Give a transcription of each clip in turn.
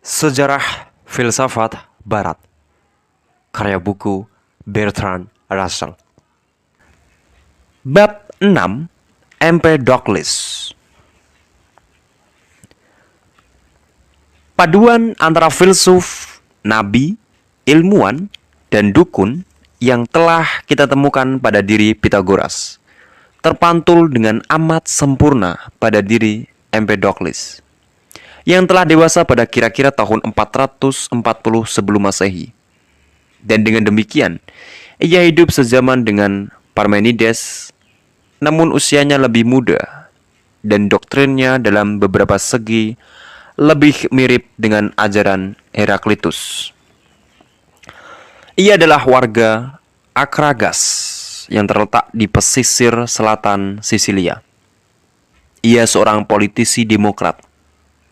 Sejarah Filsafat Barat, karya buku Bertrand Russell. Bab 6, Empedokles. Paduan antara filsuf, nabi, ilmuwan, dan dukun yang telah kita temukan pada diri Pythagoras terpantul dengan amat sempurna pada diri Empedokles yang telah dewasa pada kira-kira tahun 440 sebelum Masehi. Dan dengan demikian, ia hidup sezaman dengan Parmenides, namun usianya lebih muda dan doktrinnya dalam beberapa segi lebih mirip dengan ajaran Heraklitus. Ia adalah warga Akragas yang terletak di pesisir selatan Sisilia. Ia seorang politisi demokrat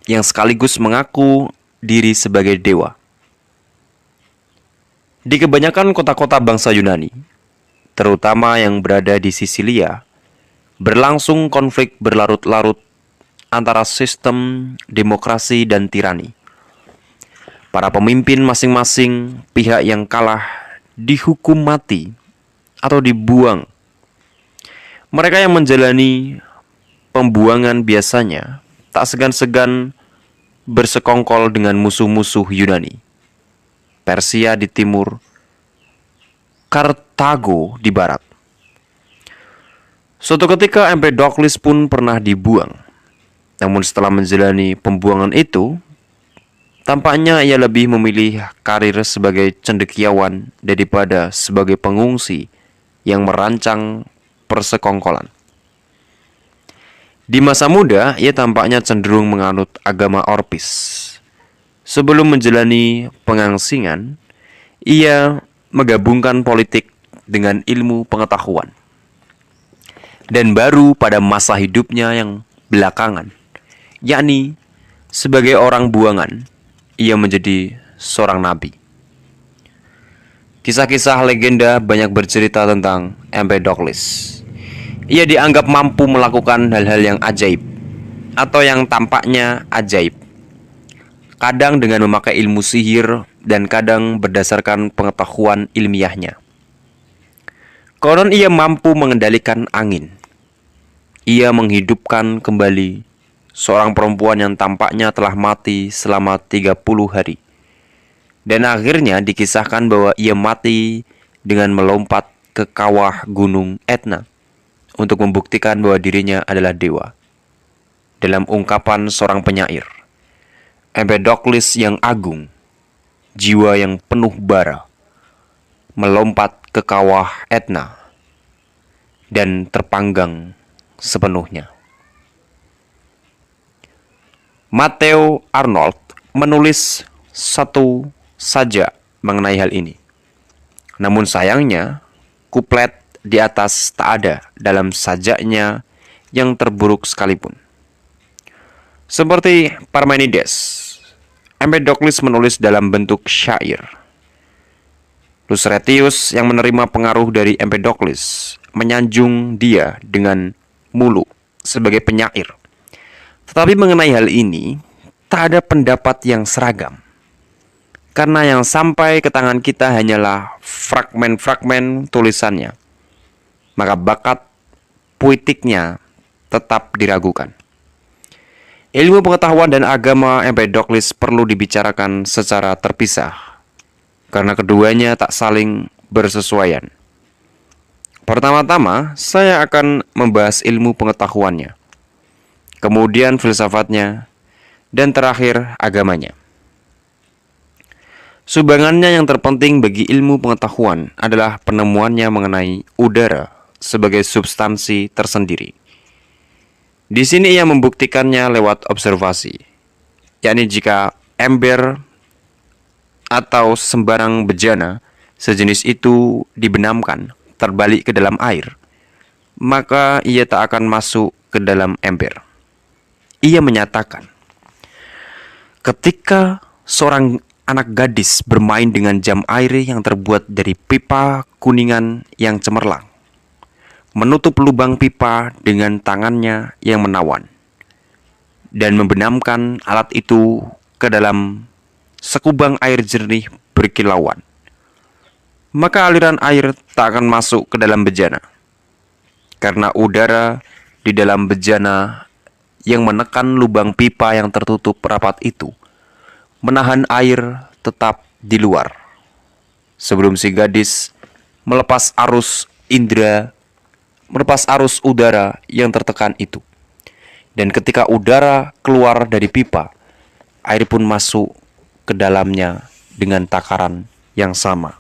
yang sekaligus mengaku diri sebagai dewa. Di kebanyakan kota-kota bangsa Yunani, terutama yang berada di Sisilia, berlangsung konflik berlarut-larut antara sistem demokrasi dan tirani. Para pemimpin masing-masing pihak yang kalah dihukum mati atau dibuang. Mereka yang menjalani pembuangan biasanya tak segan-segan bersekongkol dengan musuh-musuh Yunani. Persia di timur, Kartago di barat. Suatu ketika Empedokles pun pernah dibuang. Namun setelah menjalani pembuangan itu, tampaknya ia lebih memilih karir sebagai cendekiawan daripada sebagai pengungsi yang merancang persekongkolan. Di masa muda, ia tampaknya cenderung menganut agama Orpis. Sebelum menjalani pengangsingan, ia menggabungkan politik dengan ilmu pengetahuan. Dan baru pada masa hidupnya yang belakangan, yakni sebagai orang buangan, ia menjadi seorang nabi. Kisah-kisah legenda banyak bercerita tentang Empedokles. Ia dianggap mampu melakukan hal-hal yang ajaib atau yang tampaknya ajaib. Kadang dengan memakai ilmu sihir dan kadang berdasarkan pengetahuan ilmiahnya. Konon ia mampu mengendalikan angin. Ia menghidupkan kembali seorang perempuan yang tampaknya telah mati selama 30 hari. Dan akhirnya dikisahkan bahwa ia mati dengan melompat ke kawah gunung Etna untuk membuktikan bahwa dirinya adalah dewa. Dalam ungkapan seorang penyair, Empedokles yang agung, jiwa yang penuh bara, melompat ke kawah Etna dan terpanggang sepenuhnya. Matteo Arnold menulis satu saja mengenai hal ini. Namun sayangnya, kuplet di atas tak ada dalam sajaknya yang terburuk sekalipun. Seperti Parmenides, Empedokles menulis dalam bentuk syair. Lucretius yang menerima pengaruh dari Empedokles menyanjung dia dengan mulu sebagai penyair. Tetapi mengenai hal ini, tak ada pendapat yang seragam. Karena yang sampai ke tangan kita hanyalah fragmen-fragmen tulisannya. Maka bakat puitiknya tetap diragukan. Ilmu pengetahuan dan agama Empedokles perlu dibicarakan secara terpisah, karena keduanya tak saling bersesuaian. Pertama-tama, saya akan membahas ilmu pengetahuannya, kemudian filsafatnya, dan terakhir agamanya. Sumbangannya yang terpenting bagi ilmu pengetahuan adalah penemuannya mengenai udara sebagai substansi tersendiri. Di sini ia membuktikannya lewat observasi, yakni jika ember atau sembarang bejana sejenis itu dibenamkan terbalik ke dalam air, maka ia tak akan masuk ke dalam ember. Ia menyatakan, ketika seorang anak gadis bermain dengan jam air yang terbuat dari pipa kuningan yang cemerlang, menutup lubang pipa dengan tangannya yang menawan, dan membenamkan alat itu ke dalam sekubang air jernih berkilauan, maka aliran air tak akan masuk ke dalam bejana, karena udara di dalam bejana yang menekan lubang pipa yang tertutup rapat itu menahan air tetap di luar. Sebelum si gadis melepas arus udara yang tertekan itu. Dan ketika udara keluar dari pipa, air pun masuk ke dalamnya dengan takaran yang sama.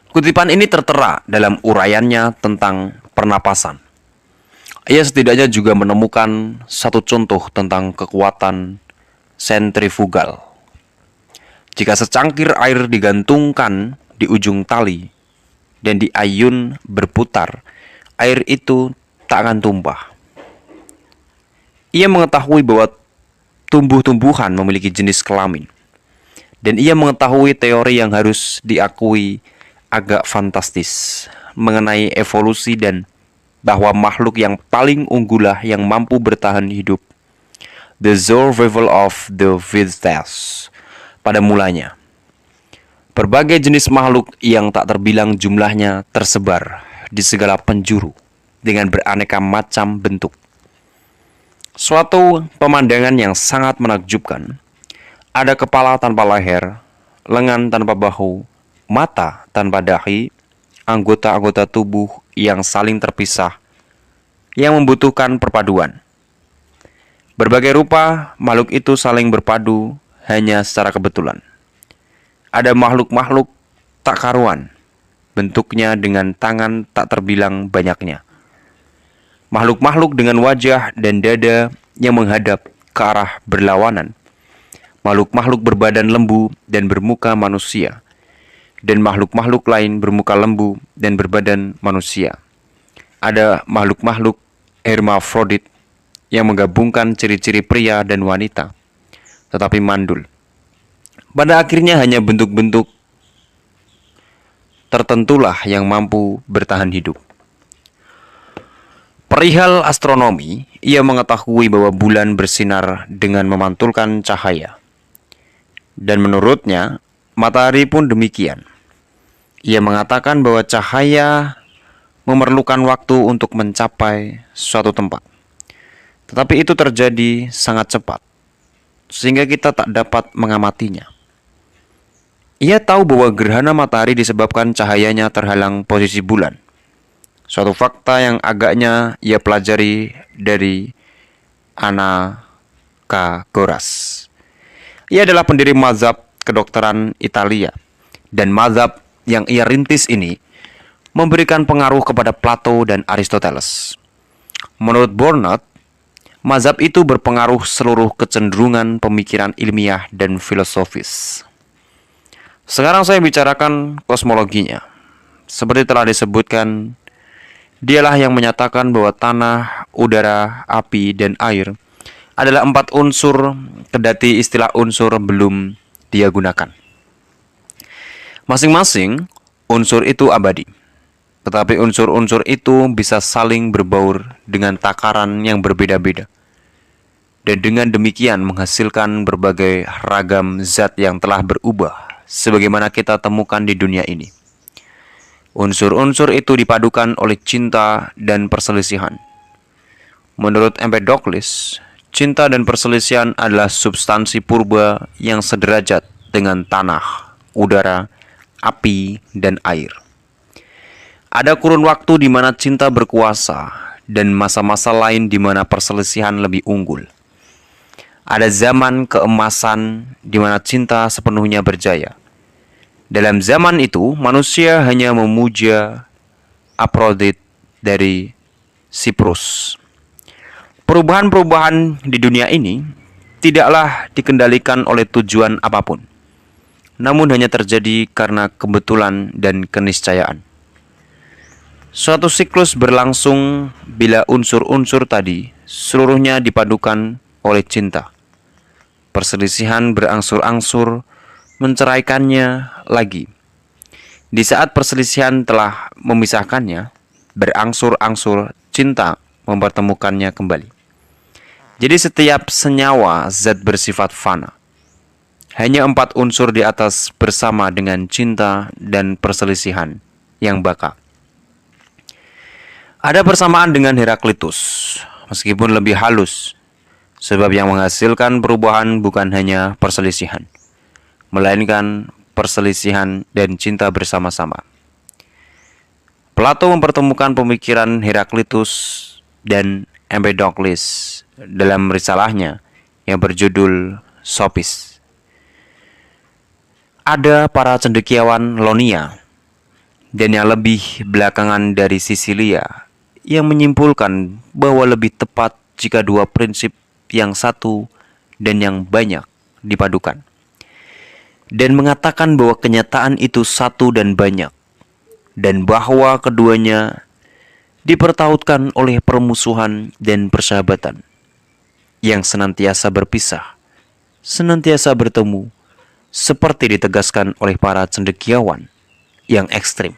Kutipan ini tertera dalam uraiannya tentang pernapasan. Ia setidaknya juga menemukan satu contoh tentang kekuatan sentrifugal. Jika secangkir air digantungkan di ujung tali dan diayun berputar, air itu tak akan tumpah. Ia mengetahui bahwa tumbuh-tumbuhan memiliki jenis kelamin, dan ia mengetahui teori yang harus diakui agak fantastis mengenai evolusi dan bahwa makhluk yang paling unggulah yang mampu bertahan hidup, the survival of the fittest, pada mulanya. Berbagai jenis makhluk yang tak terbilang jumlahnya tersebar di segala penjuru dengan beraneka macam bentuk. Suatu pemandangan yang sangat menakjubkan. Ada kepala tanpa leher, lengan tanpa bahu, mata tanpa dahi, anggota-anggota tubuh yang saling terpisah, yang membutuhkan perpaduan. Berbagai rupa makhluk itu saling berpadu hanya secara kebetulan. Ada makhluk-makhluk tak karuan, bentuknya dengan tangan tak terbilang banyaknya. Makhluk-makhluk dengan wajah dan dada yang menghadap ke arah berlawanan. Makhluk-makhluk berbadan lembu dan bermuka manusia. Dan makhluk-makhluk lain bermuka lembu dan berbadan manusia. Ada makhluk-makhluk hermafrodit yang menggabungkan ciri-ciri pria dan wanita, tetapi mandul. Pada akhirnya hanya bentuk-bentuk tertentulah yang mampu bertahan hidup. Perihal astronomi, ia mengetahui bahwa bulan bersinar dengan memantulkan cahaya. Dan menurutnya, matahari pun demikian. Ia mengatakan bahwa cahaya memerlukan waktu untuk mencapai suatu tempat. Tetapi itu terjadi sangat cepat, sehingga kita tak dapat mengamatinya. Ia tahu bahwa gerhana matahari disebabkan cahayanya terhalang posisi bulan. Suatu fakta yang agaknya ia pelajari dari Anaxagoras. Ia adalah pendiri mazhab kedokteran Italia, dan mazhab yang ia rintis ini memberikan pengaruh kepada Plato dan Aristoteles. Menurut Burnet, mazhab itu berpengaruh seluruh kecenderungan pemikiran ilmiah dan filosofis. Sekarang saya bicarakan kosmologinya. Seperti telah disebutkan, dialah yang menyatakan bahwa tanah, udara, api, dan air adalah 4 unsur, kendati istilah unsur belum dia gunakan. Masing-masing unsur itu abadi, tetapi unsur-unsur itu bisa saling berbaur dengan takaran yang berbeda-beda, dan dengan demikian menghasilkan berbagai ragam zat yang telah berubah sebagaimana kita temukan di dunia ini. Unsur-unsur itu dipadukan oleh cinta dan perselisihan. Menurut Empedokles, cinta dan perselisihan adalah substansi purba yang sederajat dengan tanah, udara, api, dan air. Ada kurun waktu di mana cinta berkuasa dan masa-masa lain di mana perselisihan lebih unggul. Ada zaman keemasan di mana cinta sepenuhnya berjaya. Dalam zaman itu, manusia hanya memuja Aphrodite dari Siprus. Perubahan-perubahan di dunia ini tidaklah dikendalikan oleh tujuan apapun, namun hanya terjadi karena kebetulan dan keniscayaan. Suatu siklus berlangsung bila unsur-unsur tadi seluruhnya dipadukan oleh cinta. Perselisihan berangsur-angsur menceraikannya lagi. Di saat perselisihan telah memisahkannya, berangsur-angsur cinta mempertemukannya kembali. Jadi setiap senyawa zat bersifat fana. Hanya 4 unsur di atas bersama dengan cinta dan perselisihan yang baka. Ada persamaan dengan Heraklitus, meskipun lebih halus, sebab yang menghasilkan perubahan bukan hanya perselisihan, melainkan perselisihan dan cinta bersama-sama. Plato mempertemukan pemikiran Heraklitus dan Empedokles dalam risalahnya yang berjudul Sophis. Ada para cendekiawan Ionia dan yang lebih belakangan dari Sisilia yang menyimpulkan bahwa lebih tepat jika dua prinsip yang satu dan yang banyak dipadukan, dan mengatakan bahwa kenyataan itu satu dan banyak, dan bahwa keduanya dipertautkan oleh permusuhan dan persahabatan yang senantiasa berpisah, senantiasa bertemu, seperti ditegaskan oleh para cendekiawan yang ekstrim.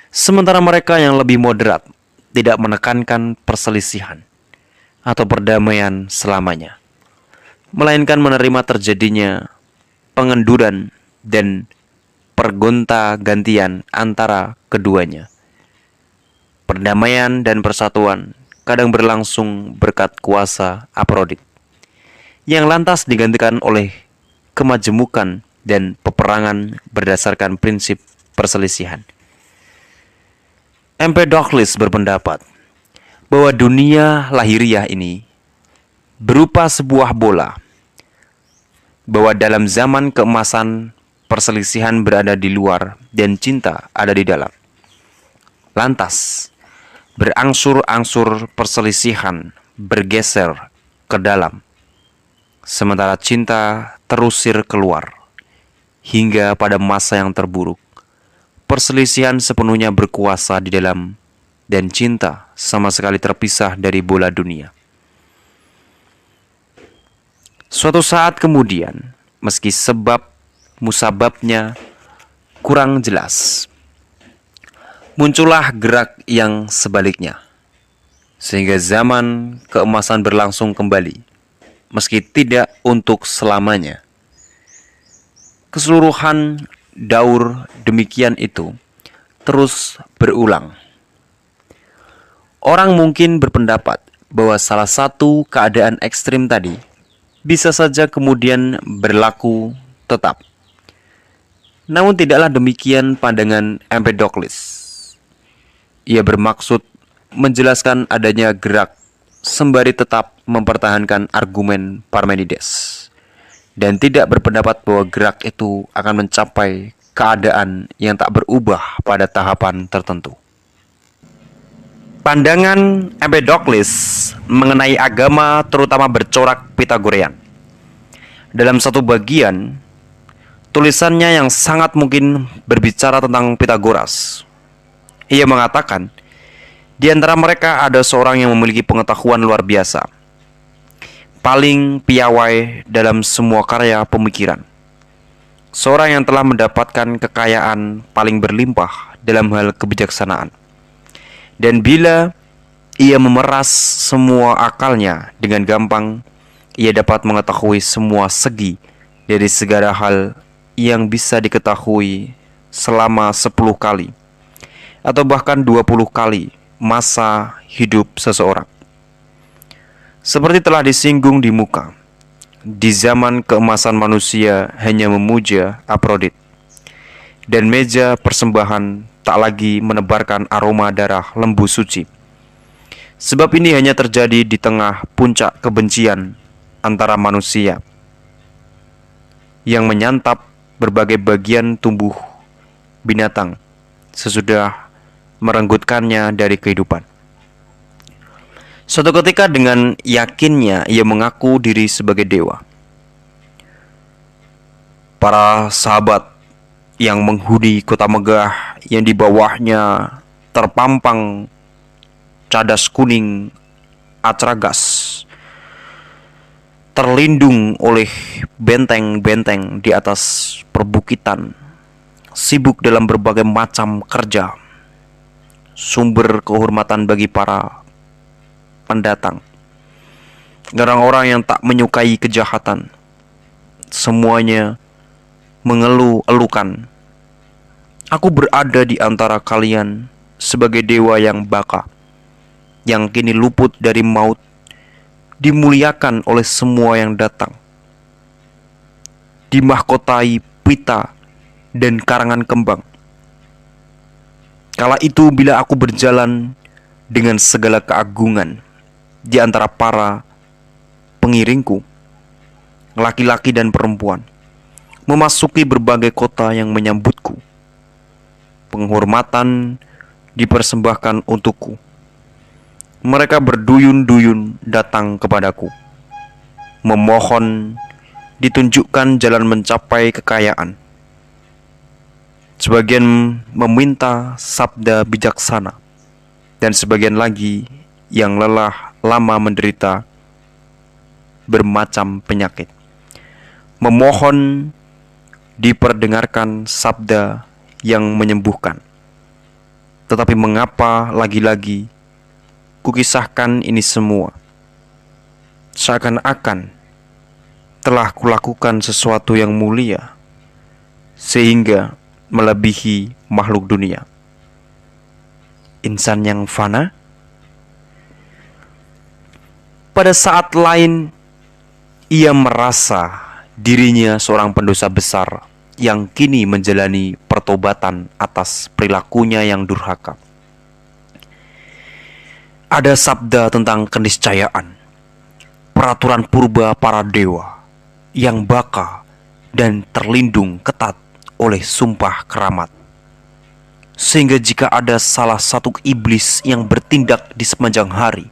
Sementara mereka yang lebih moderat tidak menekankan perselisihan atau perdamaian selamanya, melainkan menerima terjadinya pengenduran dan pergonta-gantian antara keduanya. Perdamaian dan persatuan kadang berlangsung berkat kuasa Aprodit, yang lantas digantikan oleh kemajemukan dan peperangan berdasarkan prinsip perselisihan. Empedokles berpendapat bahwa dunia lahiriah ini berupa sebuah bola, bahwa dalam zaman keemasan perselisihan berada di luar dan cinta ada di dalam. Lantas, berangsur-angsur perselisihan bergeser ke dalam, sementara cinta terusir keluar, hingga pada masa yang terburuk, perselisihan sepenuhnya berkuasa di dalam, dan cinta sama sekali terpisah dari bola dunia. Suatu saat kemudian, meski sebab musababnya kurang jelas, muncullah gerak yang sebaliknya, sehingga zaman keemasan berlangsung kembali, meski tidak untuk selamanya. Keseluruhan daur demikian itu terus berulang. Orang mungkin berpendapat bahwa salah satu keadaan ekstrim tadi bisa saja kemudian berlaku tetap. Namun tidaklah demikian pandangan Empedokles. Ia bermaksud menjelaskan adanya gerak sembari tetap mempertahankan argumen Parmenides, dan tidak berpendapat bahwa gerak itu akan mencapai keadaan yang tak berubah pada tahapan tertentu. Pandangan Empedokles mengenai agama terutama bercorak Pitagorean. Dalam satu bagian, tulisannya yang sangat mungkin berbicara tentang Pitagoras. Ia mengatakan, di antara mereka ada seorang yang memiliki pengetahuan luar biasa, paling piawai dalam semua karya pemikiran, seorang yang telah mendapatkan kekayaan paling berlimpah dalam hal kebijaksanaan. Dan bila ia memeras semua akalnya dengan gampang, ia dapat mengetahui semua segi dari segala hal yang bisa diketahui selama 10 kali atau bahkan 20 kali masa hidup seseorang. Seperti telah disinggung di muka, di zaman keemasan manusia hanya memuja Aprodit, dan meja persembahan tak lagi menebarkan aroma darah lembu suci. Sebab ini hanya terjadi di tengah puncak kebencian antara manusia yang menyantap berbagai bagian tubuh binatang sesudah merenggutkannya dari kehidupan. Suatu ketika dengan yakinnya ia mengaku diri sebagai dewa. Para sahabat yang menghuni kota megah yang di bawahnya terpampang cadas kuning Atragas, terlindung oleh benteng-benteng di atas perbukitan, sibuk dalam berbagai macam kerja, sumber kehormatan bagi para pendatang, orang-orang yang tak menyukai kejahatan, semuanya mengeluh-elukan. Aku berada di antara kalian sebagai dewa yang baka, yang kini luput dari maut, dimuliakan oleh semua yang datang, dimahkotai pita dan karangan kembang. Kala itu bila aku berjalan dengan segala keagungan di antara para pengiringku, laki-laki dan perempuan, memasuki berbagai kota yang menyambutku, penghormatan dipersembahkan untukku. Mereka berduyun-duyun datang kepadaku, memohon ditunjukkan jalan mencapai kekayaan. Sebagian meminta sabda bijaksana, dan sebagian lagi yang lelah lama menderita bermacam penyakit, memohon diperdengarkan sabda yang menyembuhkan. Tetapi mengapa lagi-lagi kukisahkan ini semua? Seakan-akan telah kulakukan sesuatu yang mulia, sehingga melebihi makhluk dunia. Insan yang fana. Pada saat lain, ia merasa dirinya seorang pendosa besar yang kini menjalani pertobatan atas perilakunya yang durhaka. Ada sabda tentang keniscayaan, peraturan purba para dewa yang baka dan terlindung ketat oleh sumpah keramat. Sehingga jika ada salah satu iblis yang bertindak di sepanjang hari,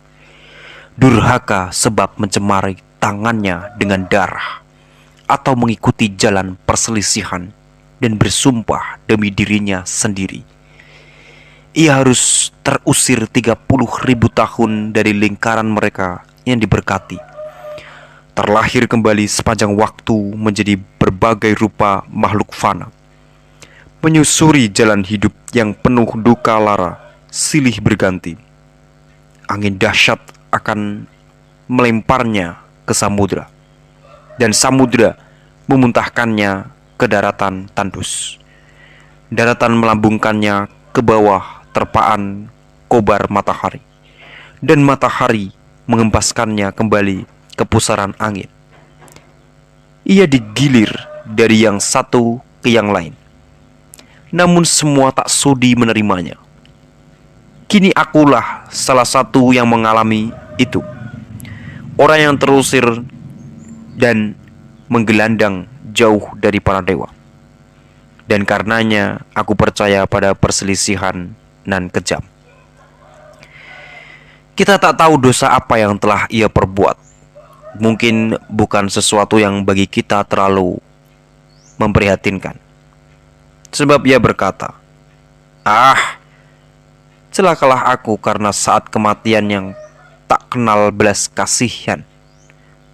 durhaka sebab mencemari tangannya dengan darah, atau mengikuti jalan perselisihan dan bersumpah demi dirinya sendiri, ia harus terusir 30.000 tahun dari lingkaran mereka yang diberkati, terlahir kembali sepanjang waktu menjadi berbagai rupa makhluk fana, menyusuri jalan hidup yang penuh duka lara, silih berganti. Angin dahsyat akan melemparnya ke samudra, dan samudra memuntahkannya ke daratan tandus. Daratan melambungkannya ke bawah terpaan kobar matahari, dan matahari mengempaskannya kembali ke pusaran angin. Ia digilir dari yang satu ke yang lain, namun semua tak sudi menerimanya. Kini akulah salah satu yang mengalami itu, orang yang terusir dan menggelandang jauh dari para dewa. Dan karenanya aku percaya pada perselisihan nan kejam. Kita tak tahu dosa apa yang telah ia perbuat. Mungkin bukan sesuatu yang bagi kita terlalu memprihatinkan. Sebab ia berkata, celakalah aku karena saat kematian yang tak kenal belas kasihan,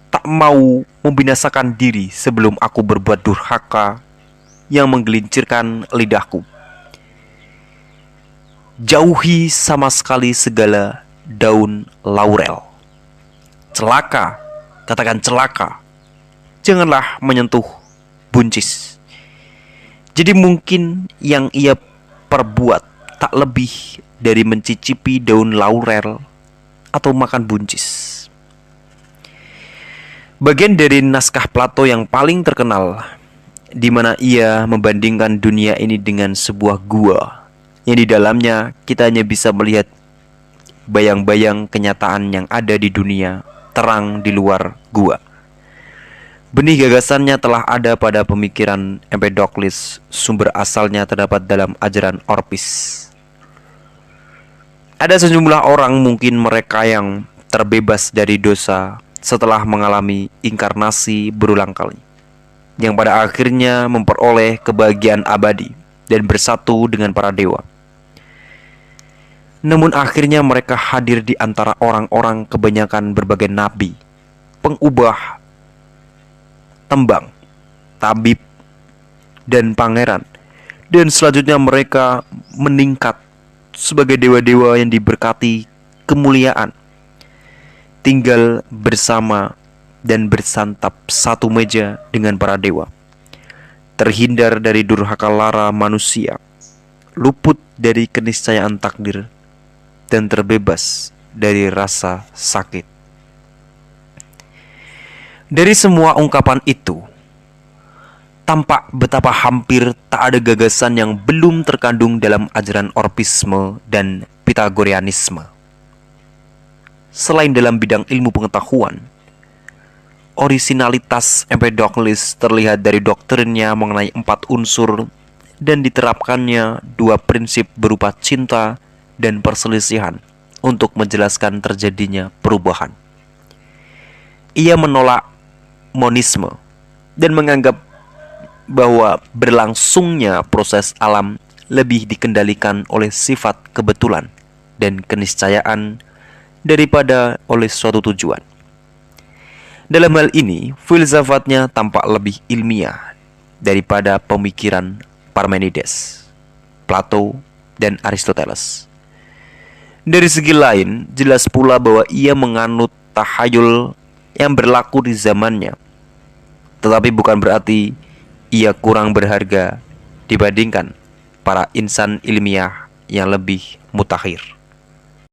tak mau membinasakan diri sebelum aku berbuat durhaka yang menggelincirkan lidahku. Jauhi sama sekali segala daun laurel. Celaka, katakan celaka. Janganlah menyentuh buncis. Jadi mungkin yang ia perbuat tak lebih dari mencicipi daun laurel atau makan buncis. Bagian dari naskah Plato yang paling terkenal, di mana ia membandingkan dunia ini dengan sebuah gua, yang di dalamnya kita hanya bisa melihat bayang-bayang kenyataan yang ada di dunia terang di luar gua. Benih gagasannya telah ada pada pemikiran Empedokles, sumber asalnya terdapat dalam ajaran Orpis. Ada sejumlah orang, mungkin mereka yang terbebas dari dosa setelah mengalami inkarnasi berulang kali, yang pada akhirnya memperoleh kebahagiaan abadi dan bersatu dengan para dewa. Namun akhirnya mereka hadir di antara orang-orang kebanyakan berbagai nabi, pengubah tembang, tabib, dan pangeran. Dan selanjutnya mereka meningkat sebagai dewa-dewa yang diberkati kemuliaan, tinggal bersama dan bersantap satu meja dengan para dewa, terhindar dari durhaka lara manusia, luput dari keniscayaan takdir, dan terbebas dari rasa sakit. Dari semua ungkapan itu, tampak betapa hampir tak ada gagasan yang belum terkandung dalam ajaran Orpisme dan Pythagoreanisme. Selain dalam bidang ilmu pengetahuan, orisinalitas Empedokles terlihat dari doktrinnya mengenai 4 unsur dan diterapkannya 2 prinsip berupa cinta dan perselisihan untuk menjelaskan terjadinya perubahan. Ia menolak monisme dan menganggap bahwa berlangsungnya proses alam lebih dikendalikan oleh sifat kebetulan dan keniscayaan daripada oleh suatu tujuan. Dalam hal ini, filsafatnya tampak lebih ilmiah daripada pemikiran Parmenides, Plato, dan Aristoteles. Dari segi lain, jelas pula bahwa ia menganut tahayul yang berlaku di zamannya, tetapi bukan berarti ia kurang berharga dibandingkan para insan ilmiah yang lebih mutakhir.